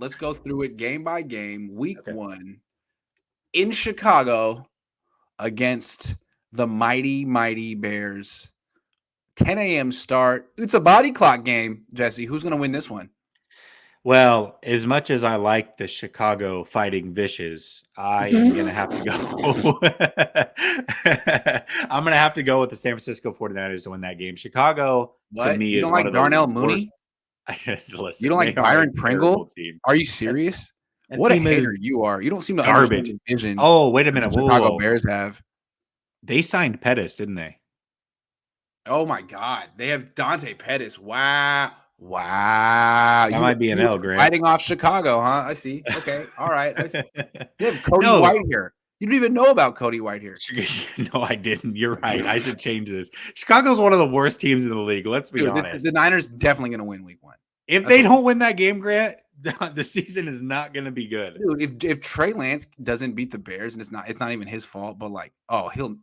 let's go through it game by game. Week Okay. 1 in Chicago against the mighty Bears. 10 a.m. start. It's a body clock game, Jesse. Who's going to win this one? Well, as much as I like the Chicago Fighting Fishes, I am going to have to go. I'm going to have to go with the San Francisco 49ers to win that game. Chicago, to What? me, You is don't one like of the Darnell worst. Mooney? You Listen, don't they like are a Byron terrible Pringle? team. Are you That, serious? that What a team is hater you are. You don't seem to understand garbage. the vision Oh, wait a that minute. the Whoa, Chicago whoa. Bears have. They signed Pettis, didn't they? Oh, my God. They have Dante Pettis. Wow. Wow. That might be an You L, were Grant. fighting off Chicago, huh? I see. Okay. All right. I see. They have Cody No. White here. You don't even know about Cody White here. No, I didn't. You're right. I should change this. Chicago's one of the worst teams in the league. Let's be honest. The Niners definitely going to win week 1. If they don't win that game, Grant, the season is not going to be good. Dude, if Trey Lance doesn't beat the Bears, and it's not even his fault, but like, oh, he'll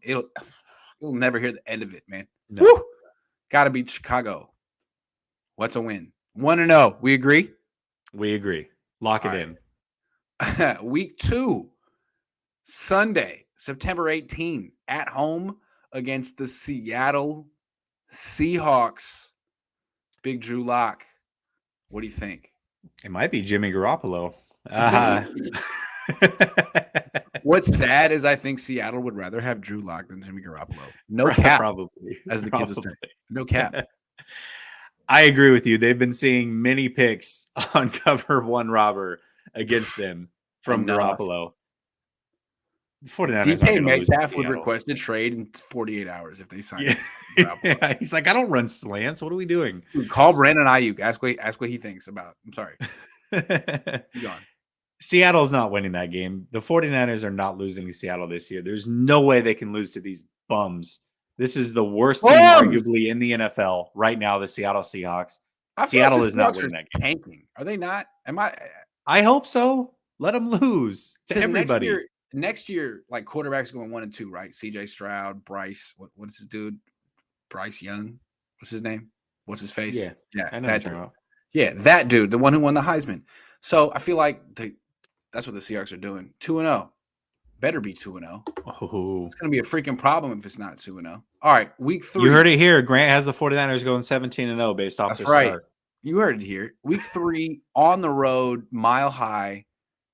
never hear the end of it, man. No. Woo! Gotta beat Chicago. What's a win? 1-0. We agree? We agree. Lock it in. Week 2, Sunday, September 18, at home against the Seattle Seahawks. Big Drew Lock. What do you think? It might be Jimmy Garoppolo. What's sad is I think Seattle would rather have Drew Lock than Jimmy Garoppolo. No cap. Probably. As the kids would say. No cap. I agree with you. They've been seeing many picks on Cover One Robber against them from Garoppolo. 49ers DK Metcalf would request a trade in 48 hours if they signed him. He's like, I don't run slants. What are we doing? Dude, call Brandon Ayuk. Ask what he thinks about. I'm sorry. Keep going. Seattle's not winning that game. The 49ers are not losing to Seattle this year. There's no way they can lose to these bums. This is the worst team arguably in the NFL right now, the Seattle Seahawks. Seattle is not winning that game. Tanking. Are they not? I hope so. Let them lose to everybody. Next year, like quarterbacks going 1 and 2, right? CJ Stroud, Bryce. What is his dude? Bryce Young. What's his name? What's his face? Yeah. That dude. Yeah, that dude, the one who won the Heisman. So I feel like that's what the Seahawks are doing. 2-0. Better be 2-0. Oh. It's going to be a freaking problem if it's not 2-0. All right, week 3. You heard it here. Grant has the 49ers going 17-0 based off That's right. Start. You heard it here. Week 3 on the road, Mile High,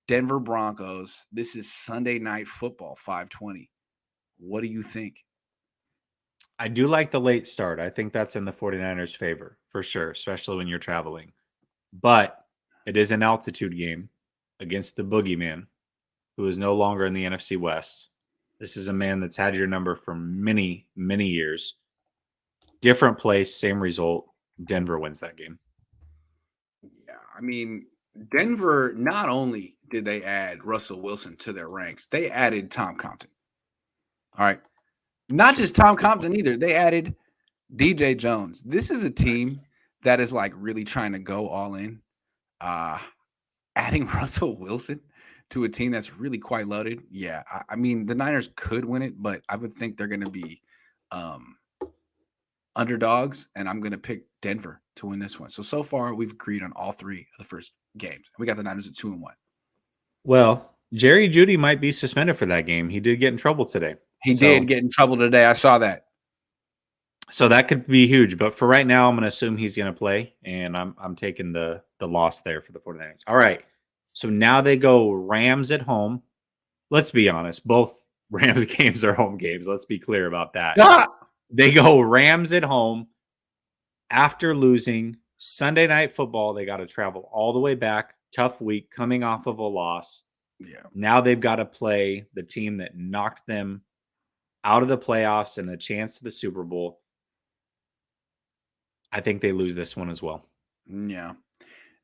Denver Broncos. This is Sunday Night Football, 5:20. What do you think? I do like the late start. I think that's in the 49ers' favor for sure, especially when you're traveling. But it is an altitude game against the boogeyman, who is no longer in the NFC West. This is a man that's had your number for many, many years. Different place, same result. Denver wins that game. Yeah, I mean, Denver, not only did they add Russell Wilson to their ranks, they added Tom Compton. All right. Not just Tom Compton either. They added DJ Jones. This is a team that is like really trying to go all in. Adding Russell Wilson to a team that's really quite loaded. Yeah. I mean, the Niners could win it, but I would think they're going to be underdogs, and I'm going to pick Denver to win this one. So far, we've agreed on all 3 of the first games. We got the Niners at 2-1. Well, Jerry Jeudy might be suspended for that game. He did get in trouble today. He did get in trouble today. I saw that. So that could be huge. But for right now, I'm going to assume he's going to play, and I'm taking the loss there for the 49ers. All right. So now they go Rams at home. Let's be honest. Both Rams games are home games. Let's be clear about that. They go Rams at home after losing Sunday Night Football. They got to travel all the way back. Tough week coming off of a loss. Yeah. Now they've got to play the team that knocked them out of the playoffs and a chance to the Super Bowl. I think they lose this one as well. Yeah.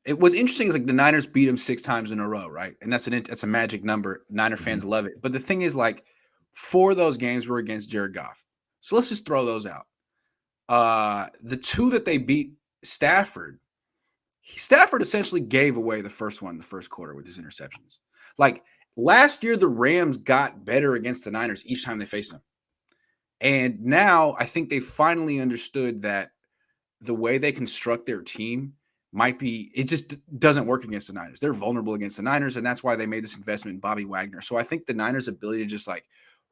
It was interesting is like the Niners beat them 6 times in a row, right? And that's a magic number. Niner fans love it. But the thing is, like, 4 of those games were against Jared Goff. So let's just throw those out. The 2 that they beat Stafford essentially gave away the first one in the first quarter with his interceptions. Like last year, the Rams got better against the Niners each time they faced them. And now I think they finally understood that the way they construct their team might be, it just doesn't work against the Niners. They're vulnerable against the Niners, and that's why they made this investment in Bobby Wagner. So I think the Niners' ability to just like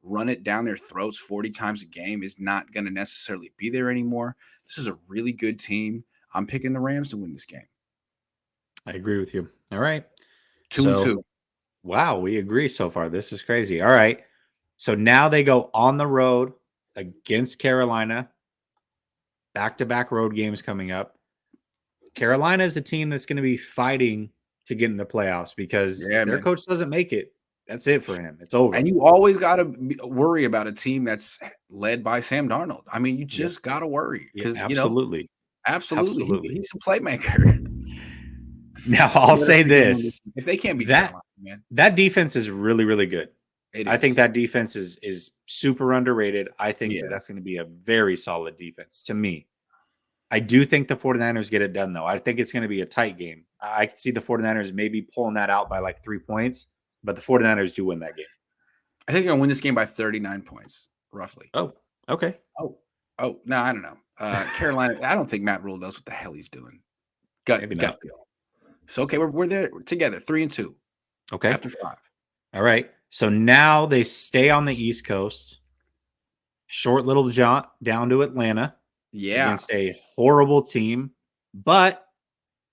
run it down their throats 40 times a game is not going to necessarily be there anymore. This is a really good team. I'm picking the Rams to win this game. I agree with you. All right. 2-2. Wow, we agree so far. This is crazy. All right. So now they go on the road against Carolina. Back-to-back road games coming up. Carolina is a team that's going to be fighting to get in the playoffs because their coach doesn't make it. That's it for him. It's over. And you always got to worry about a team that's led by Sam Darnold. I mean, you just got to worry because, absolutely. Absolutely. He's a playmaker. Now, I'll say this. If they can't beat Carolina, man. That defense is really, really good. I think that defense is super underrated. I think that's going to be a very solid defense to me. I do think the 49ers get it done, though. I think it's going to be a tight game. I can see the 49ers maybe pulling that out by like 3 points, but the 49ers do win that game. I think they're going to win this game by 39 points, roughly. Oh, okay. Oh, no, I don't know. Carolina, I don't think Matt Rule knows what the hell he's doing. Gut feel. So, okay, we're there together, 3-2. Okay. After 5. All right. So now they stay on the East Coast. Short little jaunt down to Atlanta. Yeah. Against a horrible team, but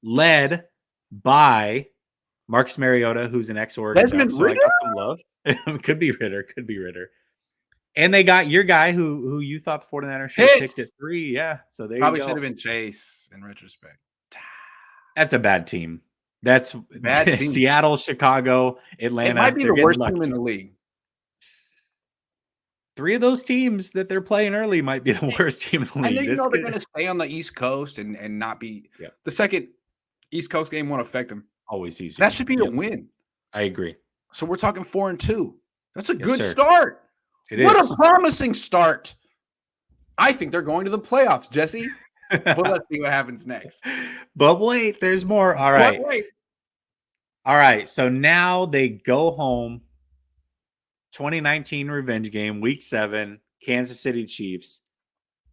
led by Marcus Mariota, who's an ex-Oregon. Desmond so Ridder? I got some love. Could be Ritter. And they got your guy who you thought the 49ers should have picked at 3. Yeah. So they probably should have been Chase in retrospect. That's a bad team. That's bad team. Seattle, Chicago, Atlanta. It might be the worst team in the league. 3 of those teams that they're playing early might be the worst team in the league. And they're going to stay on the East Coast and not be the second East Coast game won't affect them. Always easy. That should be a win. I agree. So we're talking 4-2. That's a good start. What a promising start. I think they're going to the playoffs, Jesse. But let's see what happens next. But wait, there's more. All right. All right. So now they go home. 2019 revenge game, week 7, Kansas City Chiefs.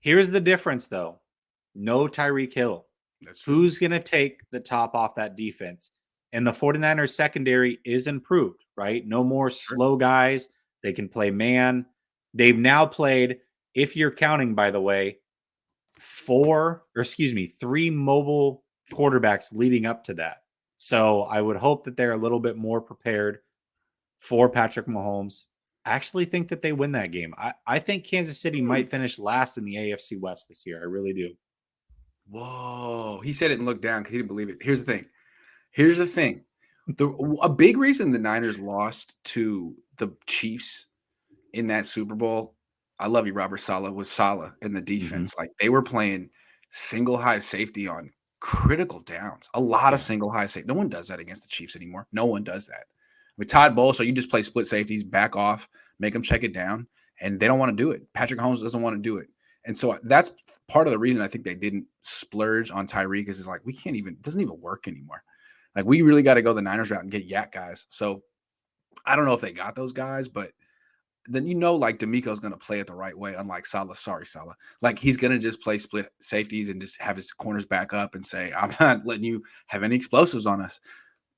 Here's the difference, though. No Tyreek Hill. Who's going to take the top off that defense? And the 49ers secondary is improved, right? No more slow guys. They can play man. They've now played, if you're counting, by the way, 3 mobile quarterbacks leading up to that. So I would hope that they're a little bit more prepared for Patrick Mahomes. I actually think that they win that game. I think Kansas City might finish last in the AFC West this year. I really do. Whoa. He said it and looked down because he didn't believe it. Here's the thing. A big reason the Niners lost to the Chiefs in that Super Bowl, I love you, Robert Saleh, was Saleh in the defense. Mm-hmm. Like they were playing single high safety on critical downs. A lot of single high safety. No one does that against the Chiefs anymore. No one does that. With Todd Bowles, so you just play split safeties, back off, make them check it down, and they don't want to do it. Patrick Mahomes doesn't want to do it. And so that's part of the reason I think they didn't splurge on Tyreek is like, it doesn't even work anymore. Like we really got to go the Niners route and get yak guys. So I don't know if they got those guys, but then like D'Amico's going to play it the right way, unlike Saleh. Sorry, Saleh. Like he's going to just play split safeties and just have his corners back up and say, I'm not letting you have any explosives on us.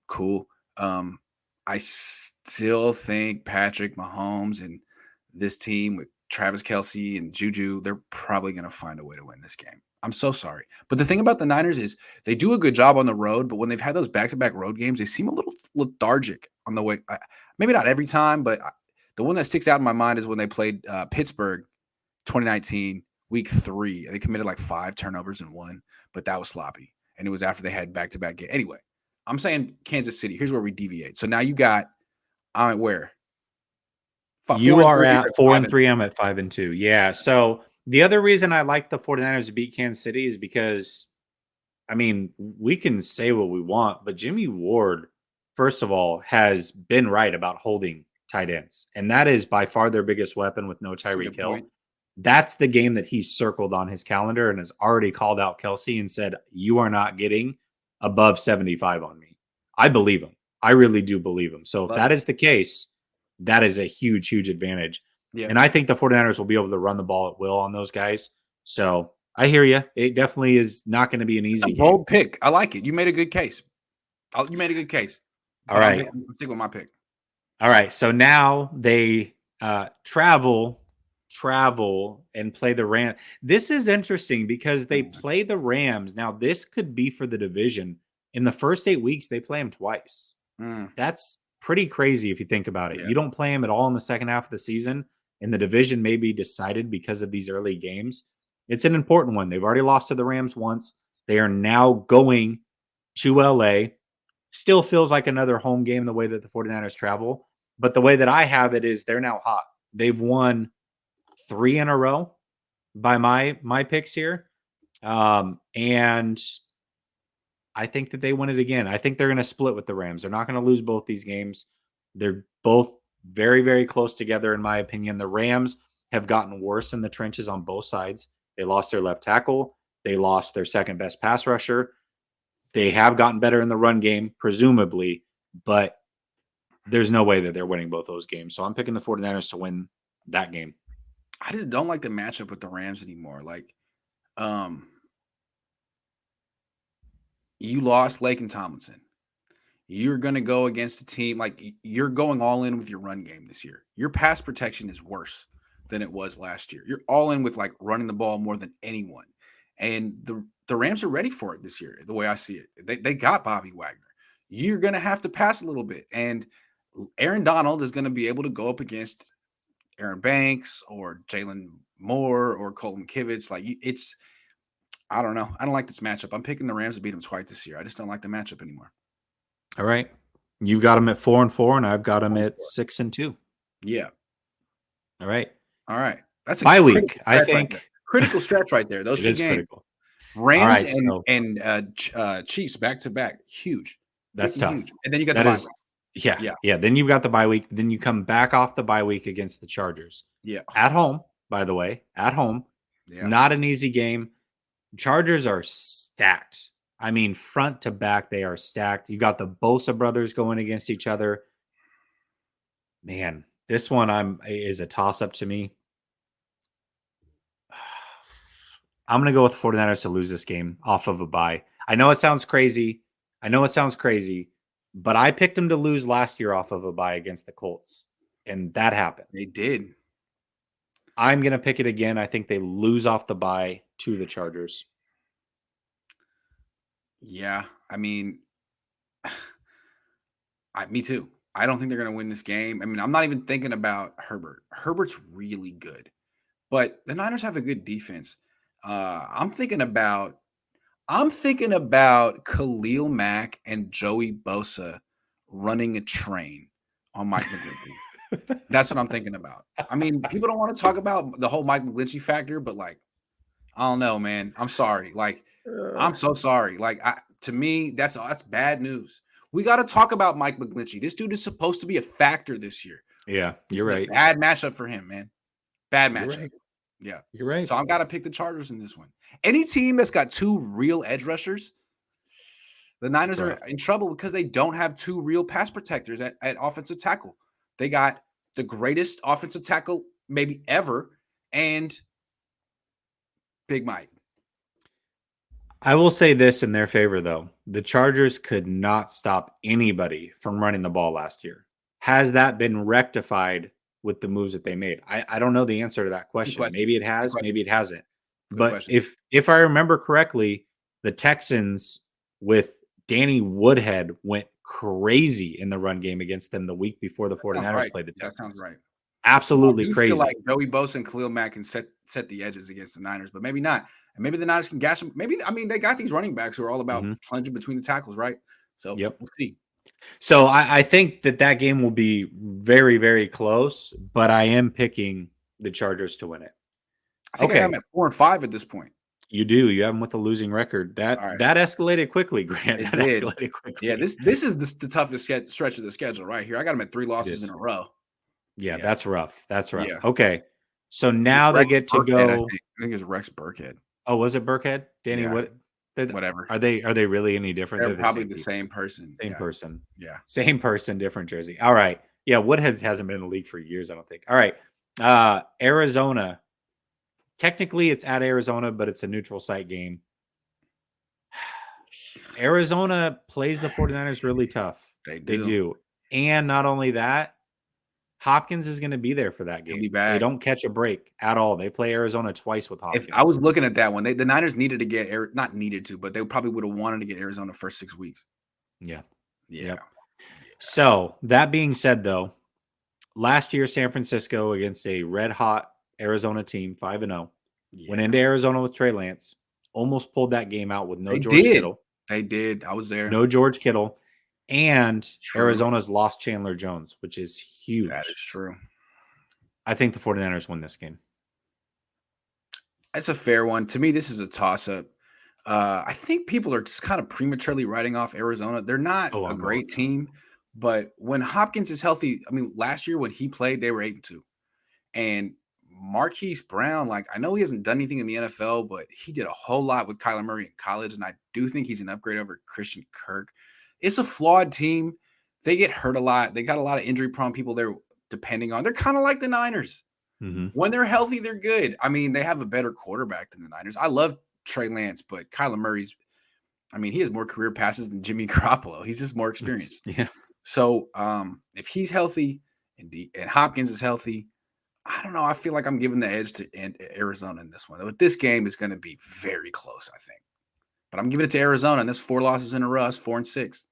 Cool. I still think Patrick Mahomes and this team with Travis Kelce and Juju, they're probably going to find a way to win this game. I'm so sorry. But the thing about the Niners is they do a good job on the road, but when they've had those back-to-back road games, they seem a little lethargic on the way. Maybe not every time, but the one that sticks out in my mind is when they played Pittsburgh 2019, week 3. They committed like 5 turnovers and 1, but that was sloppy. And it was after they had back-to-back games. Anyway, I'm saying Kansas City. Here's where we deviate. So now you got, where? You are at 4-3. I'm at 5-2. Yeah. So the other reason I like the 49ers to beat Kansas City is because, I mean, we can say what we want, but Jimmy Ward, first of all, has been right about holding tight ends. And that is by far their biggest weapon with no Tyreek Hill. That's the game that he circled on his calendar and has already called out Kelce and said, you are not getting above 75 on me. I believe him. I really do believe him. So if that is the case, that is a huge, huge advantage. Yeah. And I think the 49ers will be able to run the ball at will on those guys. So I hear you. It definitely is not going to be an It's a easy game. bold pick. I like it. You made a good case. You made a good case. All But right. I'm sticking with my pick. All right. So now they travel and play the Rams. This is interesting because they play the Rams. Now, this could be for the division. In the first 8 weeks, they play them twice. That's pretty crazy if you think about it. Yeah. You don't play them at all in the second half of the season, and the division may be decided because of these early games. It's an important one. They've already lost to the Rams once. They are now going to LA. Still feels like another home game the way that the 49ers travel. But the way that I have it is they're now hot. They've won 3 in a row by my picks here. And I think that they win it again. I think they're going to split with the Rams. They're not going to lose both these games. They're both very, very close together, in my opinion. The Rams have gotten worse in the trenches on both sides. They lost their left tackle. They lost their second best pass rusher. They have gotten better in the run game, presumably, but there's no way that they're winning both those games. So I'm picking the 49ers to win that game. I just don't like the matchup with the Rams anymore. Like, you lost Lake and Tomlinson. You're going to go against a team like you're going all in with your run game this year. Your pass protection is worse than it was last year. You're all in with like running the ball more than anyone. And the Rams are ready for it this year, the way I see it. They got Bobby Wagner. You're going to have to pass a little bit. And Aaron Donald is going to be able to go up against Aaron Banks or Jalen Moore or Colton Kivitz. Like it's, I don't know. I don't like this matchup. I'm picking the Rams to beat them twice this year. I just don't like the matchup anymore. All right. You got them at 4-4, and I've got them at 6-2. Yeah. All right. All right. That's a bye week. I think right critical stretch right there. Those 2 games. Critical. Rams and Chiefs back to back. Huge. That's tough. Huge. And then you got the bye week. Yeah. Then you've got the bye week. Then you come back off the bye week against the Chargers. Yeah. At home, by the way. At home. Yeah. Not an easy game. Chargers are stacked. I mean, front to back, they are stacked. You got the Bosa brothers going against each other. Man, this one is a toss-up to me. I'm going to go with the 49ers to lose this game off of a bye. I know it sounds crazy. But I picked them to lose last year off of a bye against the Colts, and that happened. They did. I'm going to pick it again. I think they lose off the bye to the Chargers. Yeah, I mean, me too. I don't think they're going to win this game. I mean, I'm not even thinking about Herbert. Herbert's really good, but the Niners have a good defense. I'm thinking about Khalil Mack and Joey Bosa running a train on Mike McGlinchey. That's what I'm thinking about. I mean, people don't want to talk about the whole Mike McGlinchey factor, but like, I don't know, man. I'm sorry. Like, I'm so sorry. Like, to me, that's bad news. We got to talk about Mike McGlinchey. This dude is supposed to be a factor this year. Yeah, you're right. Bad matchup for him, man. Bad matchup. Right. Yeah, you're right. So I've got to pick the Chargers in this one. Any team that's got 2 real edge rushers, the Niners are in trouble because they don't have 2 real pass protectors at offensive tackle. They got the greatest offensive tackle maybe ever and Big Mike. I will say this in their favor, though. The Chargers could not stop anybody from running the ball last year. Has that been rectified with the moves that they made? I don't know the answer to that question. Maybe it has, maybe it hasn't. But if I remember correctly, the Texans with Danny Woodhead went crazy in the run game against them the week before the 49ers played the Texans. That sounds right. Absolutely crazy. I feel like Joey Bosa and Khalil Mack can set the edges against the Niners, but maybe not. And maybe the Niners can gash them. Maybe, I mean, they got these running backs who are all about plunging between the tackles, right? So we'll see. So I think that game will be very, very close, but I am picking the Chargers to win it. I think I have them at 4-5 at this point. You do. You have them with a losing record. That escalated quickly, Grant. That escalated quickly. Yeah, this is the toughest stretch of the schedule right here. I got them at 3 losses in a row. Yeah, that's rough. That's rough. Yeah. Okay. So now they get to go. I think it's Rex Burkhead. Oh, was it Burkhead? Danny, whatever. Are they really any different? They're probably the same person. Same person. Yeah. Same person, different jersey. All right. Yeah, Woodhead hasn't been in the league for years, I don't think. All right. Arizona Technically, it's at Arizona, but it's a neutral site game. Arizona plays the 49ers really tough. They They do. do. And not only that, Hopkins is going to be there for that He'll game. be They back. don't catch a break at all. They play Arizona twice with Hopkins. If I was looking at that one, the Niners needed to get not needed to, but they probably would have wanted to get Arizona first 6 weeks. Yeah. Yeah. Yep. So that being said, though, last year San Francisco against a red hot Arizona team, 5-0, went into Arizona with Trey Lance, almost pulled that game out with no George Kittle. They did. I was there. No George Kittle. And True. Arizona's lost Chandler Jones, which is huge. That is true. I think the 49ers win this game. That's a fair one. To me, this is a toss-up. I think people are just kind of prematurely writing off Arizona. They're not a great team, but when Hopkins is healthy, I mean, last year when he played, they were 8-2. And Marquise Brown, like, I know he hasn't done anything in the NFL, but he did a whole lot with Kyler Murray in college, and I do think he's an upgrade over Christian Kirk. It's a flawed team. They get hurt a lot. They got a lot of injury-prone people they're depending on. They're kind of like the Niners. Mm-hmm. When they're healthy, they're good. I mean, they have a better quarterback than the Niners. I love Trey Lance, but Kyler Murray's, I mean, he has more career passes than Jimmy Garoppolo. He's just more experienced. Yeah. So if he's healthy and Hopkins is healthy, I don't know. I feel like I'm giving the edge to Arizona in this one. But this game is going to be very close, I think. But I'm giving it to Arizona, and that's 4 losses in a row. 4-6.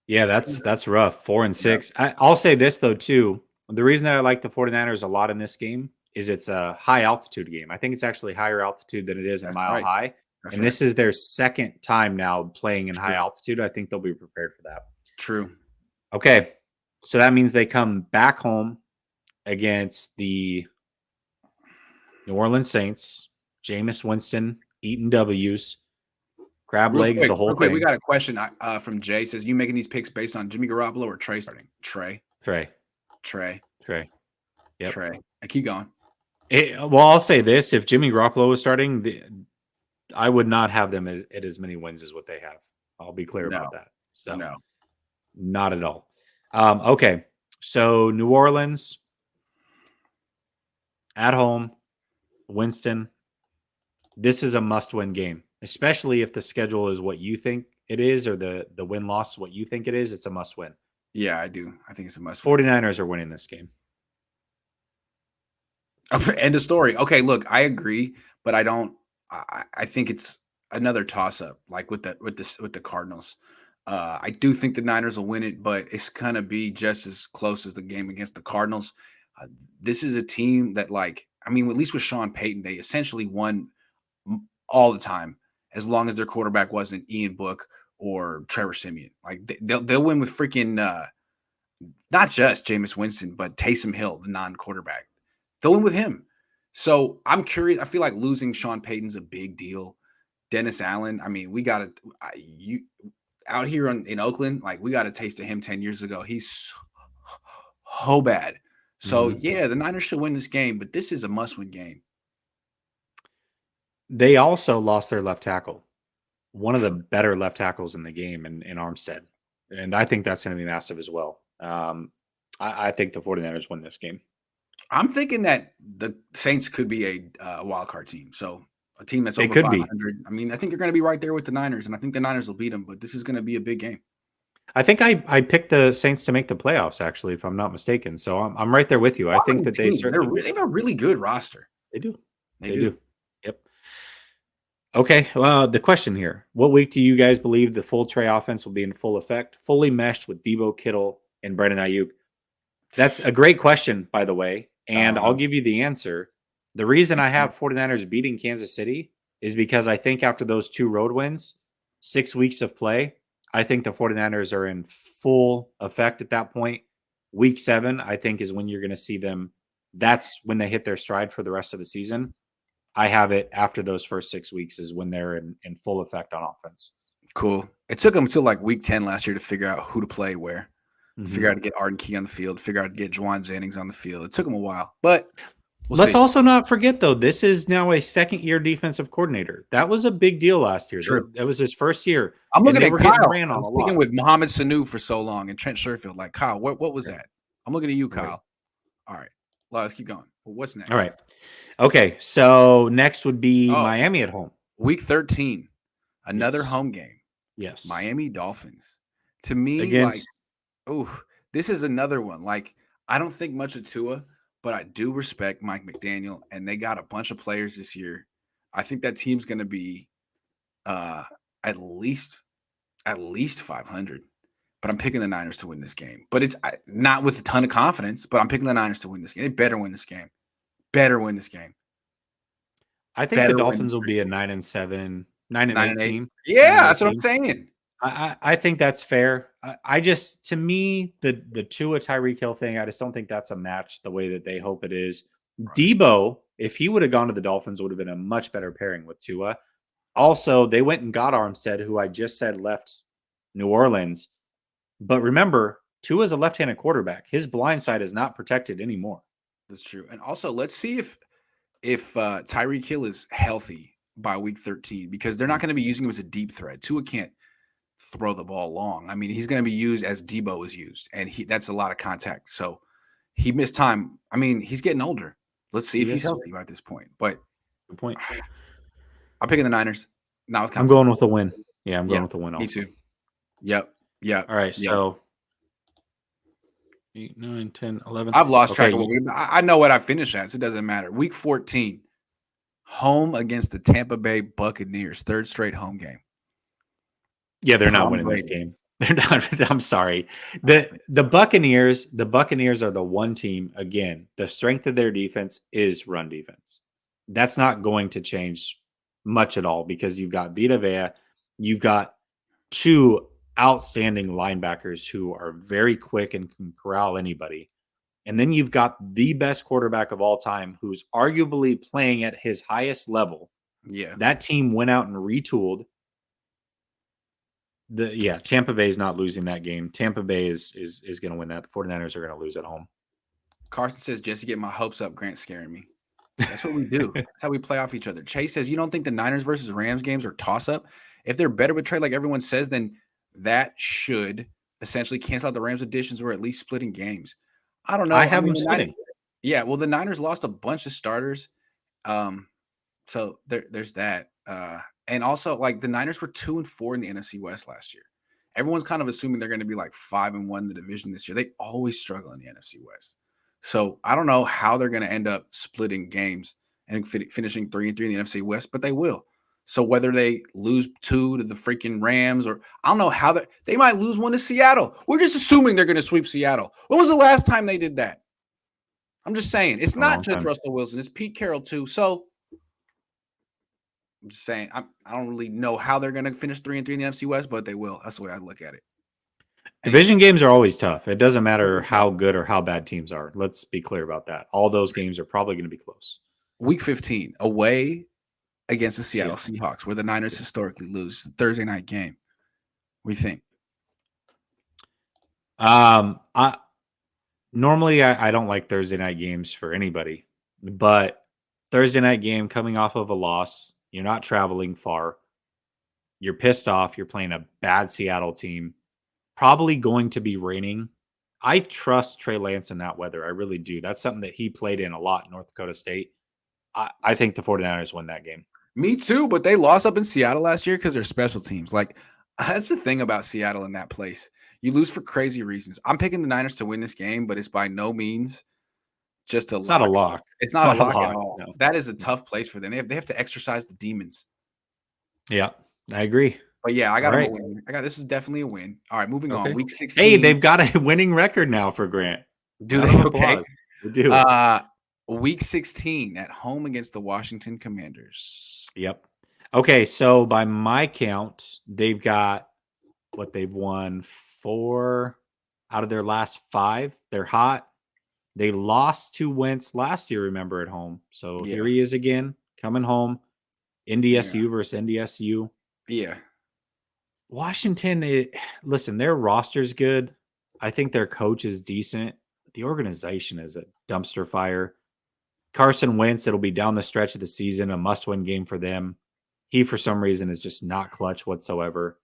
Yeah, that's rough. 4-6. Yeah. I'll say this, though, too. The reason that I like the 49ers a lot in this game is it's a high altitude game. I think it's actually higher altitude than it is in Mile High. And this is their second time now playing in high altitude. I think they'll be prepared for that. True. Okay. So that means they come back home against the New Orleans Saints. Jameis Winston eating W's. Crab legs, the whole thing. We got a question from Jay. Says, you making these picks based on Jimmy Garoppolo or Trey starting? Trey. Yep. Trey. I keep going. Well, I'll say this. If Jimmy Garoppolo was starting, I would not have them at as many wins as what they have. I'll be clear about that. So, no. Not at all. Okay. So, New Orleans at home, Winston. This is a must-win game, especially if the schedule is what you think it is or the win-loss is what you think it is. It's a must-win. Yeah, I do. I think it's a must-win. 49ers are winning this game. End of story. Okay, look, I agree, but I don't. I think it's another toss-up, like with the Cardinals. I do think the Niners will win it, but it's gonna be just as close as the game against the Cardinals. This is a team that, like, I mean, at least with Sean Payton, they essentially won all the time, as long as their quarterback wasn't Ian Book or Trevor Siemian. Like they'll win with freaking not just Jameis Winston, but Taysom Hill, the non-quarterback. They'll win with him. So I'm curious. I feel like losing Sean Payton's a big deal. Dennis Allen. I mean, we got you out here in Oakland. Like, we got a taste of him 10 years ago. He's so bad. So yeah, the Niners should win this game, but this is a must-win game. They also lost their left tackle, one of the better left tackles in the game in Armstead. And I think that's going to be massive as well. I think the 49ers win this game. I'm thinking that the Saints could be a wild card team. So a team that's over 500. I mean, I think you're going to be right there with the Niners, and I think the Niners will beat them, but this is going to be a big game. I think I picked the Saints to make the playoffs, actually, if I'm not mistaken. So I'm right there with you. I think that they have a really good roster. They do. They do. Yep. Okay. Well, the question here: what week do you guys believe the full Trey offense will be in full effect, fully meshed with Debo, Kittle, and Brandon Ayuk? That's a great question, by the way, and I'll give you the answer. The reason I have 49ers beating Kansas City is because I think after those 2 road wins, 6 weeks of play, I think the 49ers are in full effect at that point. Week 7, I think, is when you're going to see them. That's when they hit their stride for the rest of the season. I have it after those first 6 weeks is when they're in full effect on offense. Cool. It took them until like week 10 last year to figure out who to play where, figure out to get Arden Key on the field, figure out to get Juwan Jennings on the field. It took them a while, but let's also not forget, though, this is now a second-year defensive coordinator. That was a big deal last year. True. That was his first year. I'm looking at Kyle. I'm speaking with Mohamed Sanu for so long and Trent Sherfield. Like, Kyle, what was that? I'm looking at you, Kyle. All right. Well, let's keep going. Well, what's next? All right. Okay, so next would be Oh, Miami at home. week 13, another Yes. home game. Yes. Miami Dolphins. To me, like, Against oh, this is another one. Like, I don't think much of Tua, but I do respect Mike McDaniel, and they got a bunch of players this year. I think that team's going to be uh, at least 500. But I'm picking the Niners to win this game. But it's not with a ton of confidence. But I'm picking the Niners to win this game. They better win this game. Better win this game. I think the Better win Dolphins this will be a game. 9-7, 9-8 9-8. team. One Yeah, of those that's what I'm teams. saying. I think that's fair. I just, to me, the Tua Tyreek Hill thing, I just don't think that's a match the way that they hope it is. Right. Debo, if he would have gone to the Dolphins, would have been a much better pairing with Tua. Also, they went and got Armstead, who I just said left New Orleans. But remember, Tua is a left-handed quarterback. His blind side is not protected anymore. That's true. And also, let's see if Tyreek Hill is healthy by week 13, because they're not going to be using him as a deep threat. Tua can't throw the ball long. I mean, he's going to be used as Debo is used, and that's a lot of contact. So he missed time. I mean, he's getting older. Let's see if he's healthy by this point. But good point. I'm picking the Niners. Not with confidence. I'm going with a win. Yeah, I'm going with a win. Me also. too. Yep. All right. So 8, 9, 10, 11. I've lost track of what I know what I finished at, so it doesn't matter. Week 14, home against the Tampa Bay Buccaneers, third straight home game. Yeah, they're not winning this game. They're not. I'm sorry. The Buccaneers are the one team, again, the strength of their defense is run defense. That's not going to change much at all, because you've got Vita Vea, you've got two outstanding linebackers who are very quick and can corral anybody. And then you've got the best quarterback of all time, who's arguably playing at his highest level. Yeah. That team went out and retooled. Tampa Bay is not losing that game. Tampa Bay is going to win that. The 49ers are going to lose at home. Carson says, Jesse, get my hopes up. Grant's scaring me. That's what we do. That's how we play off each other. Chase says, you don't think the Niners versus Rams games are toss-up? If they're better with trade like everyone says, then that should essentially cancel out the Rams additions, or at least splitting games. I don't know. I have them splitting. Yeah, well, the Niners lost a bunch of starters. So there's that. And also, like, the Niners were 2-4 in the NFC West last year. Everyone's kind of assuming they're going to be like 5-1 in the division this year. They always struggle in the NFC West. So I don't know how they're going to end up splitting games and finishing 3-3 in the NFC West, but they will. So whether they lose 2 to the freaking Rams, or I don't know how they might lose 1 to Seattle. We're just assuming they're going to sweep Seattle. When was the last time they did that? I'm just saying. It's not just Russell Wilson. It's Pete Carroll too. So I'm just saying, I don't really know how they're going to finish 3-3 in the NFC West, but they will. That's the way I look at it. Division games are always tough. It doesn't matter how good or how bad teams are. Let's be clear about that. All those games are probably going to be close. Week 15, away against the Seattle Seahawks, where the Niners historically lose. Thursday night game. What do you think? Normally I don't like Thursday night games for anybody, but Thursday night game coming off of a loss, you're not traveling far. You're pissed off. You're playing a bad Seattle team. Probably going to be raining. I trust Trey Lance in that weather. I really do. That's something that he played in a lot in North Dakota State. I think the 49ers win that game. Me too, but they lost up in Seattle last year because they're special teams. Like, that's the thing about Seattle in that place. You lose for crazy reasons. I'm picking the Niners to win this game, but it's by no means just a lock. Not a lock. It's not a lock at all. No. That is a tough place for them. They have to exercise the demons. Yeah, I agree. But yeah, I got a win. This is definitely a win. All right, moving on. Week 16. Hey, they've got a winning record now for Grant. Do they? Okay. They do. Week 16 at home against the Washington Commanders. Yep. Okay, so by my count, they've got they've won 4 out of their last 5. They're hot. They lost to Wentz last year, remember, at home. So here he is again, coming home. NDSU versus NDSU. Yeah. Washington, listen, their roster's good. I think their coach is decent. The organization is a dumpster fire. Carson Wentz, it'll be down the stretch of the season, a must-win game for them. He, for some reason, is just not clutch whatsoever.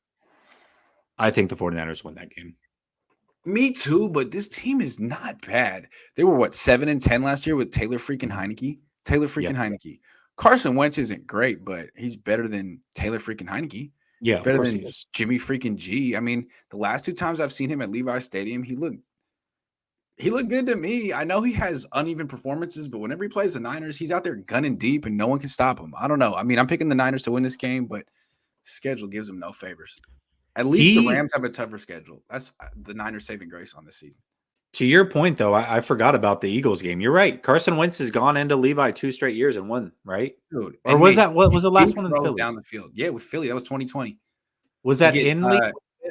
I think the 49ers win that game. Me too, but this team is not bad. They were, 7-10 last year with Taylor freaking Heineke? Taylor freaking Heineke. Carson Wentz isn't great, but he's better than Taylor freaking Heineke. Yeah, He's better of course than he is. Jimmy freaking G. I mean, the last 2 times I've seen him at Levi's Stadium, he looked good to me. I know he has uneven performances, but whenever he plays the Niners, he's out there gunning deep and no one can stop him. I don't know. I mean, I'm picking the Niners to win this game, but schedule gives them no favors. At least the Rams have a tougher schedule. That's the Niners' saving grace on this season. To your point, though, I forgot about the Eagles game. You're right. Carson Wentz has gone into Levi 2 straight years and won, right? Dude, Or was that what was the last one in throws Philly? down the field? Yeah, with Philly, that was 2020. Was that in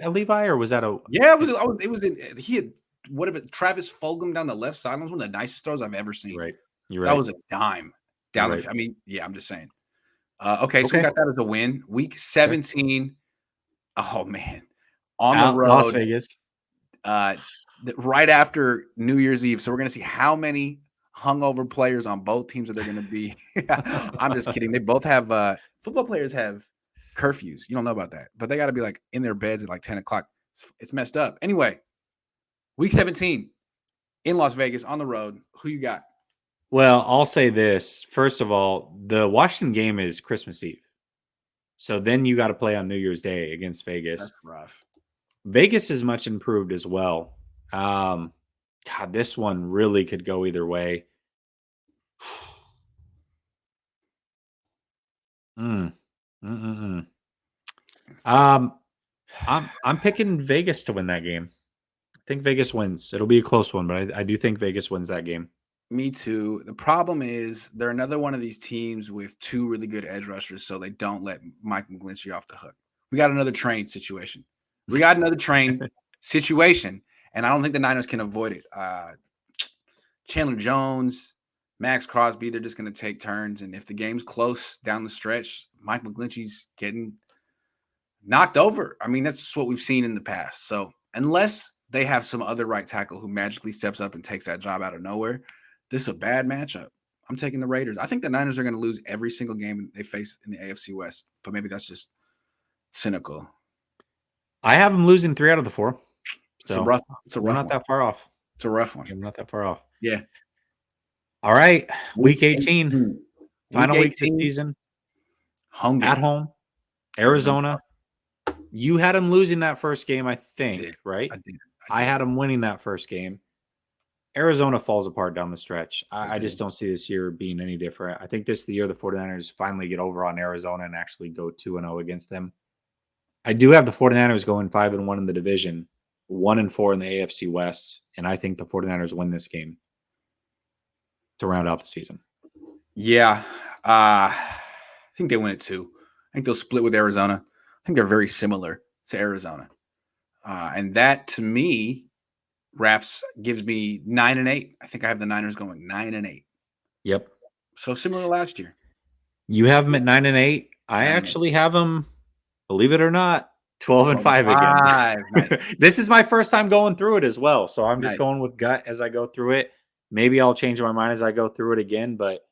Levi, or was that a? Yeah, it was in. He had Travis Fulgham down the left sideline, one of the nicest throws I've ever seen. You're right. You're right. That was a dime down the. I mean, yeah, I'm just saying. Okay, so we got that as a win. Week 17. Oh man, on the road, Las Vegas. Right after New Year's Eve. So we're gonna see how many hungover players on both teams are there gonna be. I'm just kidding. They both have football players have curfews. You don't know about that, but they got to be like in their beds at like 10 o'clock. It's messed up. Anyway, week 17 in Las Vegas on the road. Who you got? Well, I'll say this. First of all, the Washington game is Christmas Eve. So then you got to play on New Year's Day against Vegas. That's rough. Vegas is much improved as well. God, this one really could go either way. I'm picking Vegas to win that game. I think Vegas wins. It'll be a close one, but I do think Vegas wins that game. Me too. The problem is they're another one of these teams with 2 really good edge rushers, so they don't let Mike McGlinchey off the hook. We got another train situation. And I don't think the Niners can avoid it. Chandler Jones, Max Crosby, they're just going to take turns, and if the game's close down the stretch, Mike McGlinchey's getting knocked over. I mean, that's just what we've seen in the past. So unless they have some other right tackle who magically steps up and takes that job out of nowhere, this is a bad matchup. I'm taking the Raiders. I think the Niners are going to lose every single game they face in the AFC West, but maybe that's just cynical. I have them losing 3 out of the 4. So we're not that far off. It's a rough one. Yeah, we're not that far off. Yeah. All right. Week 18. Final week of the season. At home. Arizona. You had them losing that first game, I think, right? I did. I had them winning that first game. Arizona falls apart down the stretch. I just don't see this year being any different. I think this is the year the 49ers finally get over on Arizona and actually go 2-0 against them. I do have the 49ers going 5-1 in the division, 1-4 in the AFC West, and I think the 49ers win this game to round out the season. Yeah. I think they win it too. I think they'll split with Arizona. I think they're very similar to Arizona. And that, to me, gives me 9-8. I think I have the Niners going 9-8. Yep. So similar to last year. You have them at 9-8. I actually have them, believe it or not, 12-5 again. Nice. This is my first time going through it as well. So I'm just going with gut as I go through it. Maybe I'll change my mind as I go through it again. But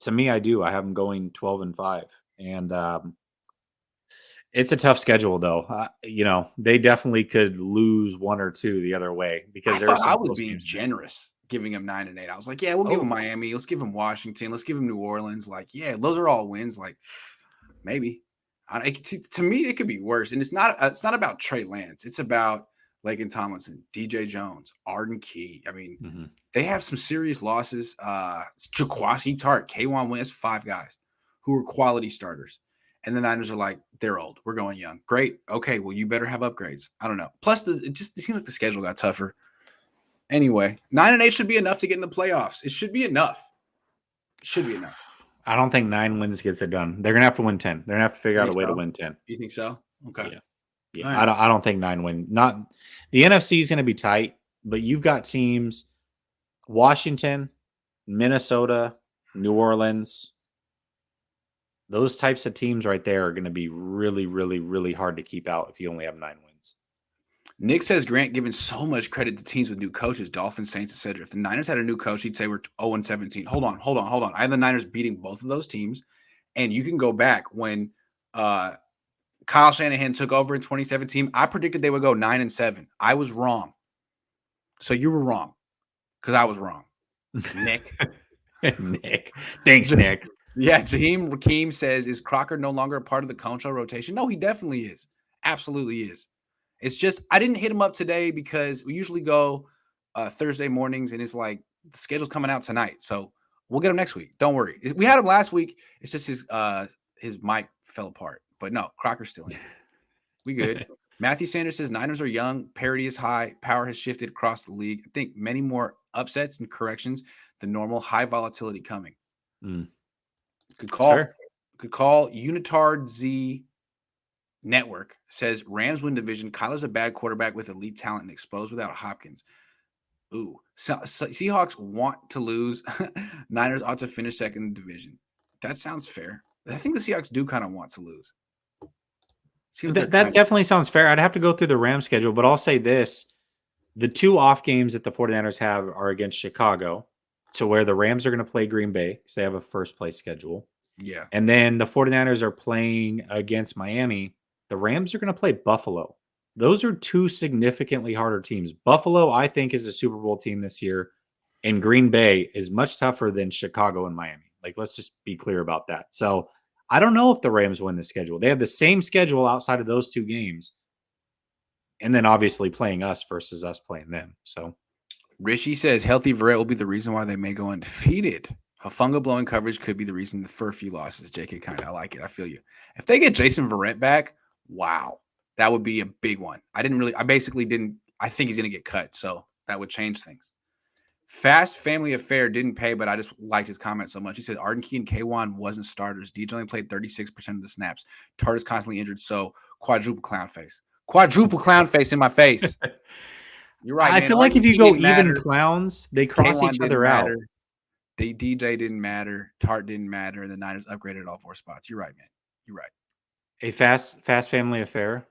to me, I do. I have them going 12-5. And it's a tough schedule, though. They definitely could lose 1 or 2 the other way because I was being generous giving them 9-8. I was like, yeah, we'll give them Miami. Let's give them Washington. Let's give them New Orleans. Like, yeah, those are all wins. Like, maybe. To me, it could be worse. And it's not about Trey Lance. It's about Laken Tomlinson, DJ Jones, Arden Key. I mean, they have some serious losses. Jaquasi Tart, K'Wan West, 5 guys who are quality starters. And the Niners are like, they're old. We're going young. Great. Okay, well, you better have upgrades. I don't know. Plus, it seems like the schedule got tougher. Anyway, 9-8 should be enough to get in the playoffs. It should be enough. I don't think 9 wins gets it done. They're going to have to win 10. They're going to have to figure out a way to win 10. You think so? Okay. Yeah. Right. I don't think 9 win. Not the NFC is going to be tight, but you've got teams Washington, Minnesota, New Orleans. Those types of teams right there are going to be really, really, really hard to keep out if you only have 9 wins. Nick says Grant giving so much credit to teams with new coaches, Dolphins, Saints, etc. If the Niners had a new coach, he'd say we're 0-17. Hold on. I have the Niners beating both of those teams. And you can go back when Kyle Shanahan took over in 2017. I predicted they would go 9-7. I was wrong. So you were wrong because I was wrong, Nick. Nick. Thanks, Nick. Yeah, Jaheim Rakeem says, is Crocker no longer a part of the Cohn Show rotation? No, he definitely is. Absolutely is. It's just I didn't hit him up today because we usually go Thursday mornings, and it's like the schedule's coming out tonight. So we'll get him next week. Don't worry. We had him last week. It's just his mic fell apart. But no, Crocker's still in. We good. Matthew Sanders says Niners are young, parity is high, power has shifted across the league. I think many more upsets and corrections than normal, high volatility coming. Could call Unitard Z Network says Rams win division. Kyler's a bad quarterback with elite talent and exposed without Hopkins. Ooh, Seahawks want to lose. Niners ought to finish second in the division. That sounds fair. I think the Seahawks do kind of want to lose. That definitely sounds fair. I'd have to go through the Rams schedule, but I'll say this. The 2 off games that the 49ers have are against Chicago, to where the Rams are going to play Green Bay because they have a first place schedule. Yeah. And then the 49ers are playing against Miami. The Rams are going to play Buffalo. Those are 2 significantly harder teams. Buffalo, I think, is a Super Bowl team this year, and Green Bay is much tougher than Chicago and Miami. Like, let's just be clear about that. So I don't know if the Rams win the schedule. They have the same schedule outside of those 2 games. And then obviously playing us versus us playing them. So Rishi says healthy Verrett will be the reason why they may go undefeated. Hafunga blowing coverage could be the reason for a few losses. JK kind of, I like it. I feel you. If they get Jason Verrett back, wow, that would be a big one. I think he's going to get cut. So that would change things. Fast Family Affair didn't pay, but I just liked his comment so much. He said Arden Key and K1 wasn't starters. DJ only played 36% of the snaps. Tart is constantly injured. So quadruple clown face. Quadruple clown face in my face. You're right. I feel like if you go even clowns, they cross each other out. DJ didn't matter. Tart didn't matter. And the Niners upgraded all 4 spots. You're right, man. You're right. A fast Family Affair.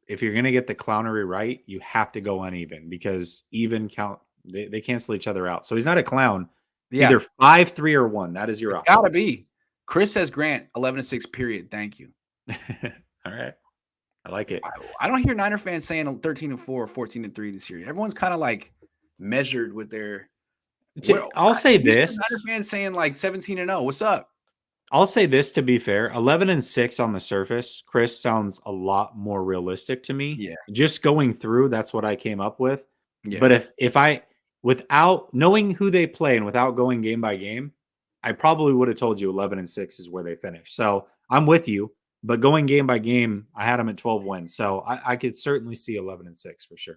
If you're going to get the clownery right, you have to go uneven because even count. They cancel each other out. So he's not a clown. It's either 5, 3, or 1. That is your option. It's got to be. Chris says Grant 11-6. Period. Thank you. All right. I like it. I don't hear Niner fans saying 13-4 or 14-3 this year. Everyone's kind of like measured with their. I'll say this. Niner fans saying like 17-0. What's up? I'll say this to be fair. 11-6 on the surface, Chris, sounds a lot more realistic to me. Yeah. Just going through, that's what I came up with. Yeah. But if I, without knowing who they play and without going game by game, I probably would have told you 11-6 is where they finish. So I'm with you. But going game by game, I had them at 12 wins. So I could certainly see 11-6 for sure.